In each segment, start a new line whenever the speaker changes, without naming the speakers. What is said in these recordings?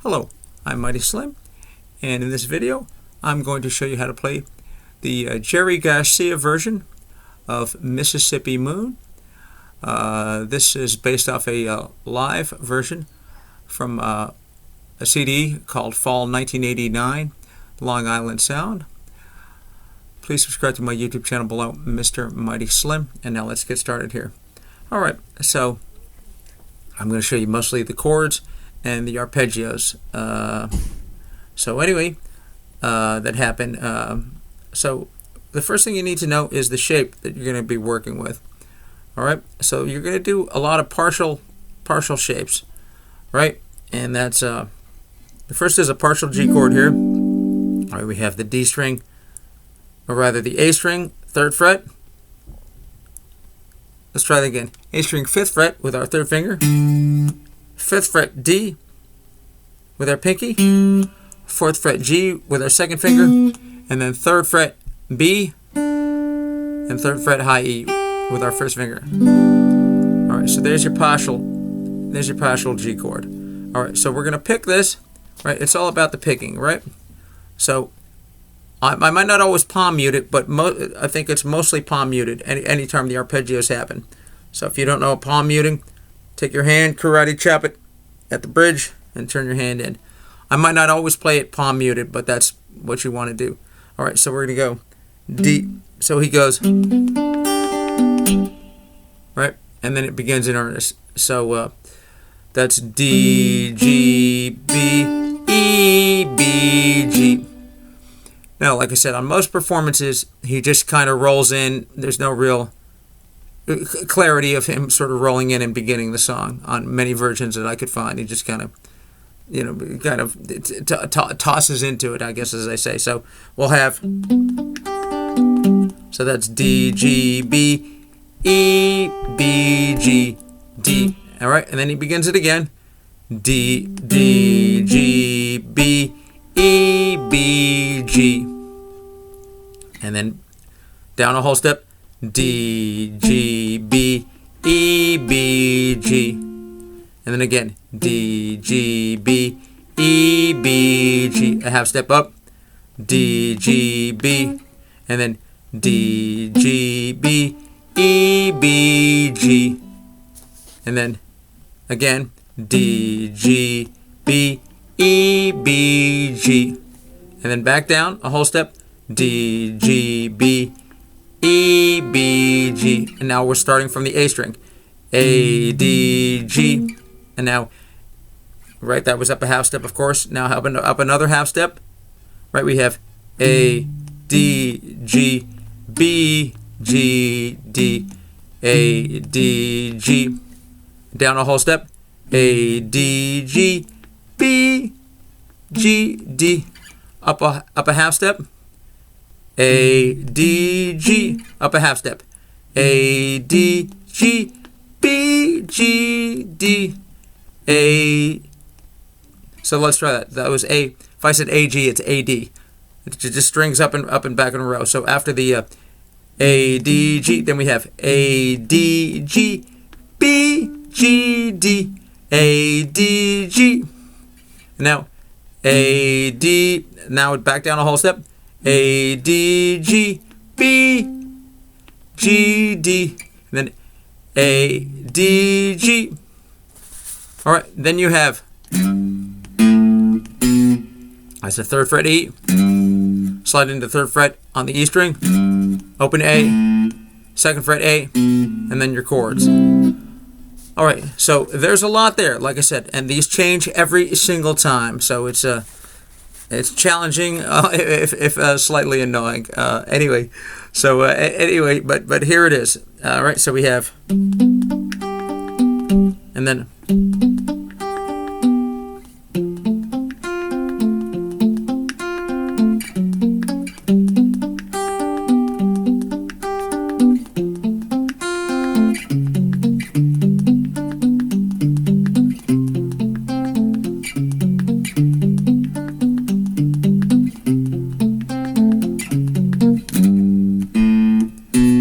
Hello, I'm Mighty Slim, and in this video I'm going to show you how to play the Jerry Garcia version of Mississippi Moon. This is based off a live version from a CD called Fall 1989, Long Island Sound. Please subscribe to my YouTube channel below, Mr. Mighty Slim, and now let's get started here. Alright, so I'm going to show you mostly the chords and the arpeggios. So anyway, that happened. So the first thing you need to know is the shape that you're going to be working with. All right, so you're going to do a lot of partial shapes, right? And that's the first is a partial G chord here. All right, we have the D string, or rather the A string, 3rd fret. Let's try that again. A string, 5th fret with our 3rd finger. 5th fret D with our pinky, 4th fret G with our 2nd finger, and then 3rd fret B and 3rd fret high E with our 1st finger. All right, so there's your partial G chord. All right, so we're gonna pick this. Right, it's all about the picking, right? So I might not always palm mute it, but I think it's mostly palm muted anytime the arpeggios happen. So if you don't know palm muting, take your hand, karate chop it at the bridge, and turn your hand in. I might not always play it palm muted, but that's what you want to do. All right, so we're going to go D. So he goes, right, and then it begins in earnest. So that's D, G, B, E, B, G. Now, like I said, on most performances, he just kind of rolls in. There's no real clarity of him sort of rolling in and beginning the song. On many versions that I could find, he just kind of, tosses into it, I guess, as I say. So we'll have, so that's D, G, B, E, B, G, D. All right, and then he begins it again. D, D, G, B, E, B, G. And then down a whole step. D, G, B, E, B, G. And then again, D, G, B, E, B, G. A half step up. D, G, B. And then D, G, B, E, B, G. And then again, D, G, B, E, B, G. And then back down a whole step. D, G, B, E, B, G. And now we're starting from the A string. A, D, G. And now, right, that was up a half step, of course. Now up another half step. Right, we have A, D, G, B, G, D. A, D, G. Down a whole step. A, D, G, B, G, D. Up a half step. A, D, G, up a half step. A, D, G, B, G, D, A. So let's try that. That was A. If I said A, G, it's A, D. It just strings up and back in a row. So after the A, D, G, then we have A, D, G, B, G, D, A, D, G. Now A, D. Now back down a whole step. A, D, G, B, G, D, and then A, D, G. All right, then you have, that's the 3rd fret E, slide into 3rd fret on the E string, open A, 2nd fret A, and then your chords. All right, so there's a lot there, like I said, and these change every single time, so it's challenging, if slightly annoying. Anyway, so anyway, but here it is. All right, so we have, and then,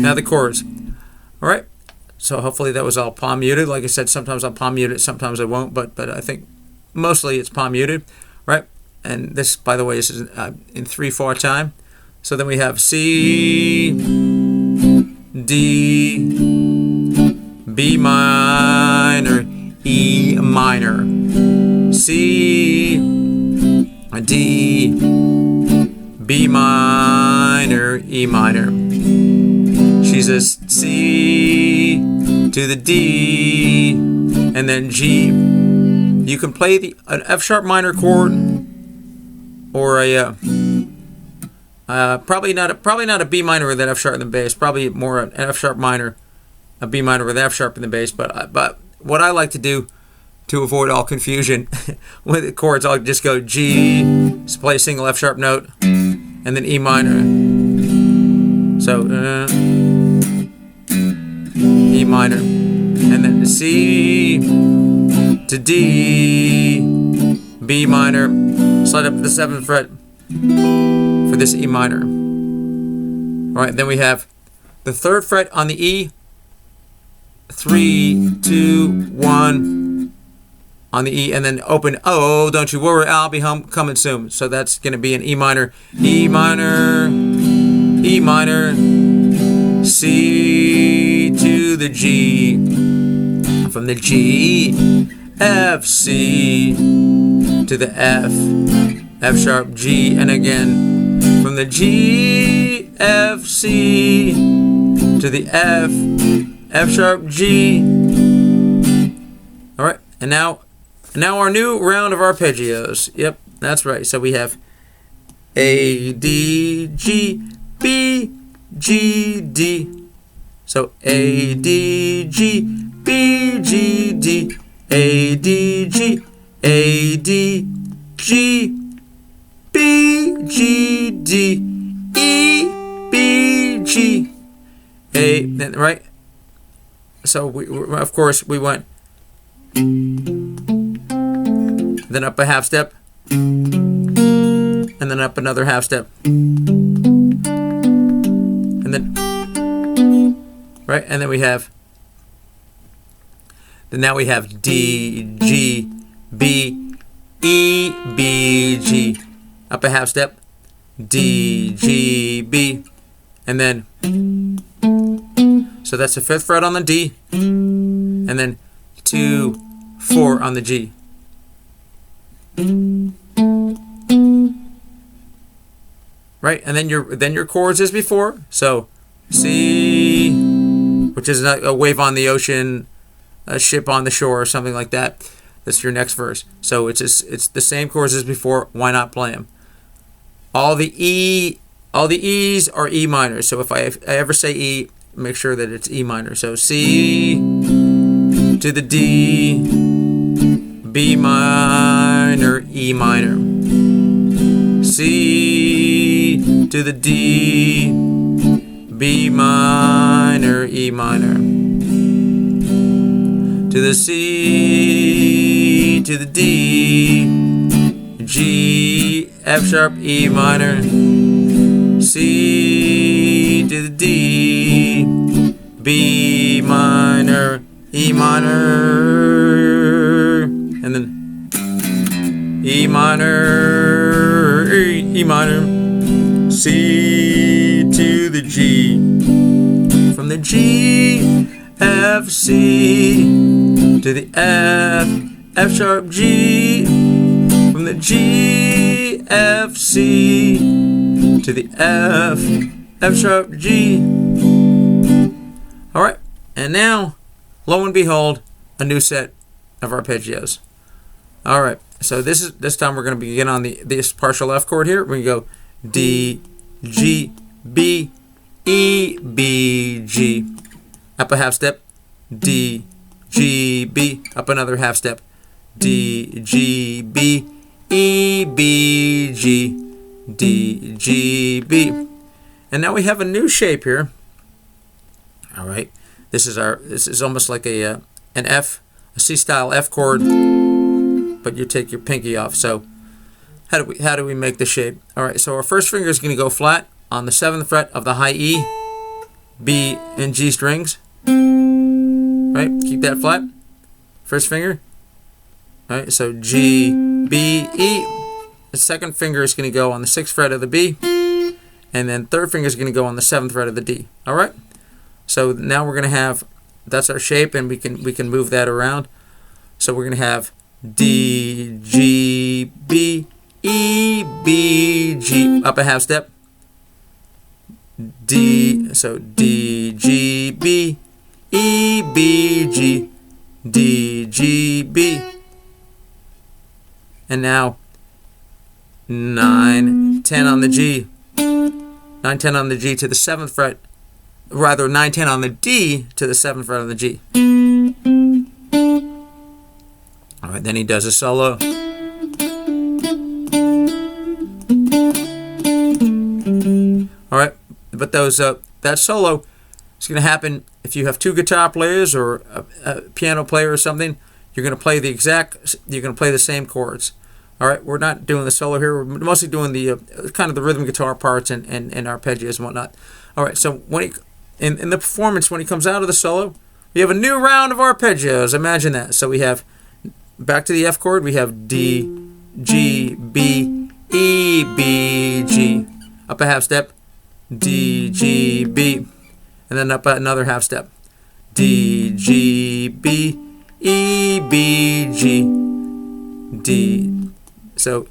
now the chords. All right, so hopefully that was all palm muted. Like I said, sometimes I'll palm mute it, sometimes I won't, but I think mostly it's palm muted, right? And this, by the way, is in 3/4 time. So then we have C, D, B minor, E minor, C, D, B minor, E minor. She says C to the D, and then G. You can play an F sharp minor chord, or a probably not a B minor with an F sharp in the bass. Probably more an F sharp minor, a B minor with an F sharp in the bass. But what I like to do to avoid all confusion with the chords, I'll just go G, just play a single F sharp note, and then E minor. So E minor, and then C to D, B minor, slide up to the 7th fret for this E minor. All right, then we have the 3rd fret on the E, 3, 2, 1 on the E, and then open. Oh, don't you worry, I'll be coming soon. So that's going to be an E minor, E minor, E minor, C to the G, from the G, F, C to the F, F sharp, G, and again from the G, F, C to the F, F sharp, G. All right, and now our new round of arpeggios. Yep, that's right. So we have A, D, G, B, G, D. So A, D, G, B, G, D, A, D, G, A, D, G, B, G, D, E, B, G, A, right? So we of course we went, then up a half step, and then up another half step, and then, right, and then we have, now we have D, G, B, E, B, G, up a half step, D, G, B, and then, so that's the 5th fret on the D, and then 2, 4 on the G. Right, and then your chords as before. So C, which is a wave on the ocean, a ship on the shore, or something like that. That's your next verse. So it's the same chords as before. Why not play them? All the E's are E minor. So if I ever say E, make sure that it's E minor. So C to the D, B minor, E minor. C to the D, B minor, E minor. To the C, to the D, G, F sharp, E minor. C to the D, B minor, E minor, and then E minor, E minor, C to the G, from the G, F, C to the F, F sharp, G, from the G, F, C to the F, F sharp, G. All right, and now, lo and behold, a new set of arpeggios. All right, so this time we're going to begin on this partial F chord here. We're going to go D, G, B, E, B, G. Up a half step, D, G, B. Up another half step, D, G, B, E, B, G, D, G, B. And now we have a new shape here. All right, this is almost like a C style F chord, but you take your pinky off. So how do we make the shape? All right, so our first finger is going to go flat on the 7th fret of the high E, B, and G strings. Right, keep that flat. First finger. All right, so G, B, E. The second finger is going to go on the 6th fret of the B, and then third finger is going to go on the 7th fret of the D. All right. So now we're going to have, that's our shape, and we can move that around. So we're going to have D, G, B, E, B, G, up a half step. D, so D, G, B, E, B, G, D, G, B. And now 9, 10 on the G. 9, 10 on the G to the 7th fret. Rather, 9, 10 on the D to the 7th fret on the G. All right, then he does a solo. All right, but that solo is going to happen if you have 2 guitar players or a piano player or something. You're going to play the same chords. All right, we're not doing the solo here. We're mostly doing the kind of the rhythm guitar parts and arpeggios and whatnot. All right, so when in the performance, when he comes out of the solo, we have a new round of arpeggios. Imagine that. So we have, back to the F chord, we have D, G, B, E, B, G. Up a half step, D, G, B. And then up another half step, D, G, B, E, B, G, D. So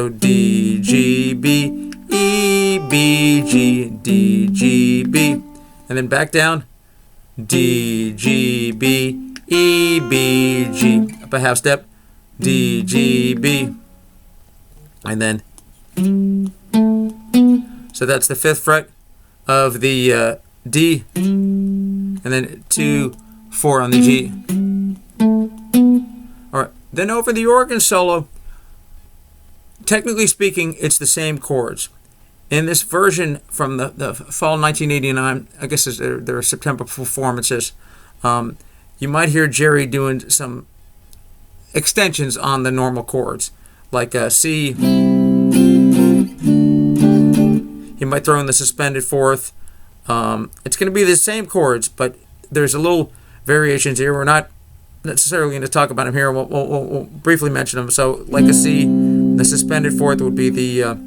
D, G, B, E, B, G, D, G, B. And then back down, D, G, B, E, B, G. Up a half step, D, G, B. And then, so that's the 5th fret of the D. And then 2, 4 on the G. All right, then over the organ solo, technically speaking, it's the same chords. In this version from the fall 1989, I guess there are September performances, you might hear Jerry doing some extensions on the normal chords, like C. He might throw in the suspended 4th. It's going to be the same chords, but there's a little variations here. We're not necessarily going to talk about them here. We'll briefly mention them. So, like a C, the suspended 4th would be the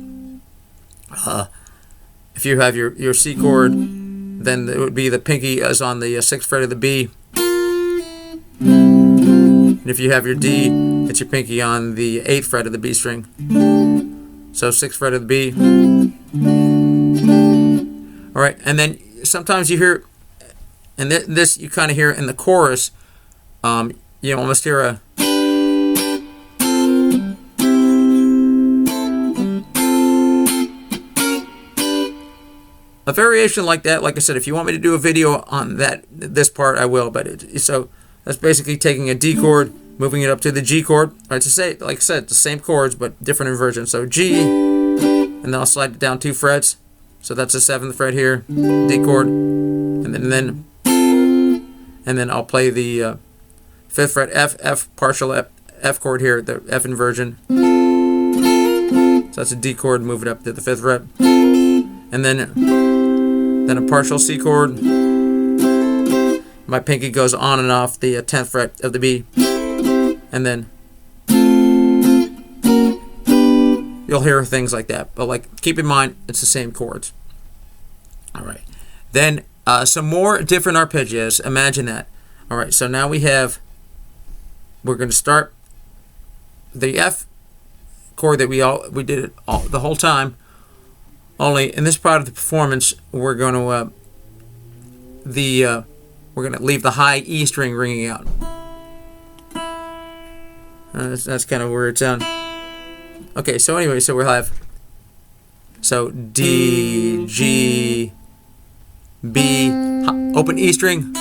if you have your C chord, then it would be the pinky as on the 6th fret of the B. And if you have your D, it's your pinky on the 8th fret of the B string. So 6th fret of the B. All right, and then sometimes you hear, and this you kind of hear in the chorus, you almost hear a variation like that. Like I said, if you want me to do a video on this part, I will. But so that's basically taking a D chord, moving it up to the G chord. All right, to say, like I said, the same chords but different inversions. So G, and then I'll slide it down 2 frets. So that's the 7th fret here, D chord, and then I'll play the 5th fret F partial F chord here, the F inversion. So that's a D chord, move it up to the 5th fret, and then a partial C chord. My pinky goes on and off the 10th fret of the B, and then you'll hear things like that. But keep in mind, it's the same chords. All right. Then some more different arpeggios. Imagine that. All right. So now we're going to start the F chord that we did it the whole time. Only in this part of the performance, we're going to leave the high E string ringing out. That's kind of where it sounds. Okay, so anyway, so we'll have D, G, B, open E string,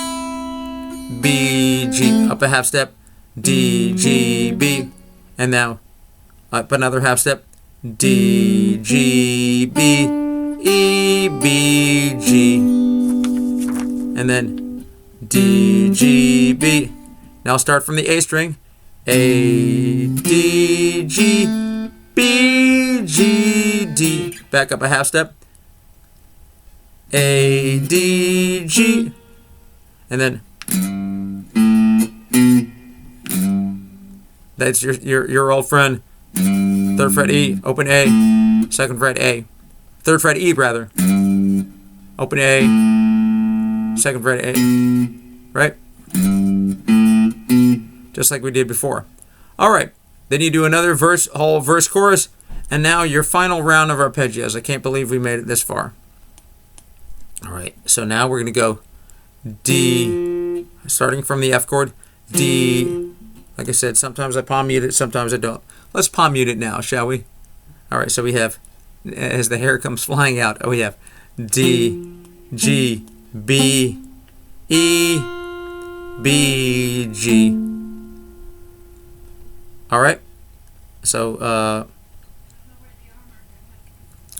B, G, up a half step, D, G, B, and now up another half step, D, G, B, E, B, G, and then D, G, B. Now I'll start from the A string, A, D, G, B, G, D, back up a half step, A, D, G, and then That's your old friend. 3rd fret E, open A, 2nd fret A. 3rd fret E rather. Open A, 2nd fret A. Right? Just like we did before. All right. Then you do another whole verse chorus, and now your final round of arpeggios. I can't believe we made it this far. All right. So now we're going to go D, starting from the F chord, D. Like I said, sometimes I palm mute it, sometimes I don't. Let's palm mute it now, shall we? All right. So we have, as the hair comes flying out, we have D, G, B, E, B, G. All right. So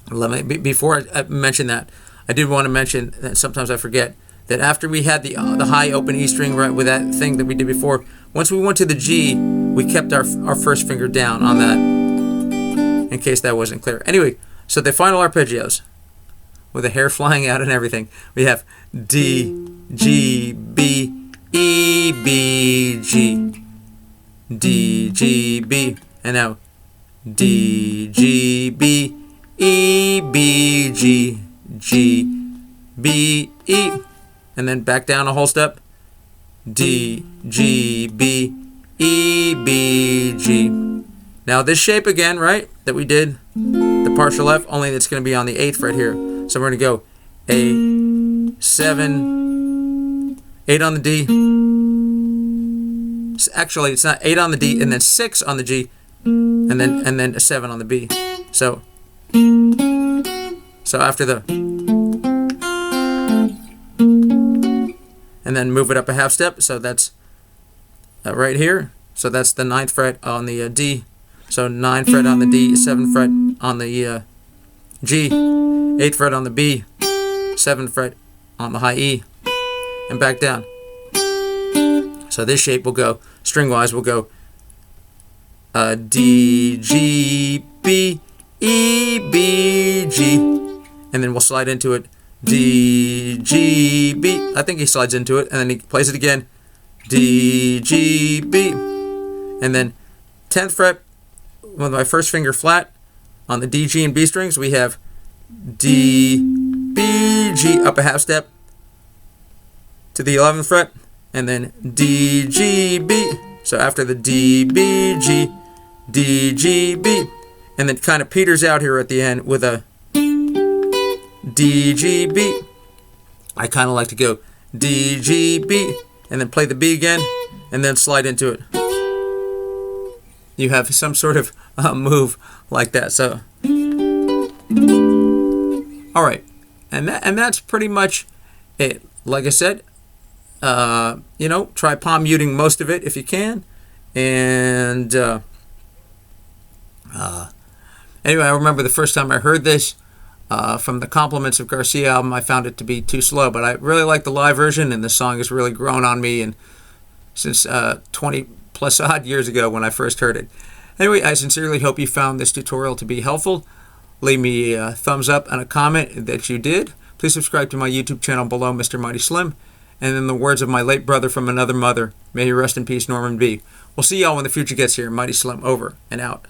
before I mention that, I did want to mention that sometimes I forget that after we had the high open E string right with that thing that we did before, once we went to the G, we kept our first finger down on that, in case that wasn't clear. Anyway, so the final arpeggios with the hair flying out and everything, we have D, G, B, E, B, G. D, G, B, and now D, G, B, E, B, G, G, B, E, and then back down a whole step. D, G, B, E, B, G. Now this shape again, right, that we did, the partial F, only that's going to be on the 8th fret here. So we're going to go A, 7, 8 on the D. Actually, it's not 8 on the D and then 6 on the G, and then a 7 on the B. So after the, and then move it up a half step. So that's right here. So that's the 9th fret on the D. So 9th fret on the D, 7th fret on the G, 8th fret on the B, 7th fret on the high E, and back down. So this shape will go, string-wise, will go D, G, B, E, B, G. And then we'll slide into it D, G, B. I think he slides into it, and then he plays it again. D, G, B. And then 10th fret, with my first finger flat on the D, G, and B strings, we have D, B, G, up a half step to the 11th fret. And then D, G, B. So after the D, B, G, D, G, B. And then kind of peters out here at the end with a D, G, B. I kind of like to go D, G, B. And then play the B again. And then slide into it. You have some sort of move like that. So, all right. And that's pretty much it. Like I said, try palm muting most of it if you can. And anyway, I remember the first time I heard this from the Compliments of Garcia album, I found it to be too slow. But I really like the live version, and the song has really grown on me. And since 20 plus odd years ago when I first heard it. Anyway, I sincerely hope you found this tutorial to be helpful. Leave me a thumbs up and a comment that you did. Please subscribe to my YouTube channel below, Mr. Mighty Slim. And in the words of my late brother from another mother, may he rest in peace, Norman B. We'll see y'all when the future gets here. Mighty Slim, over and out.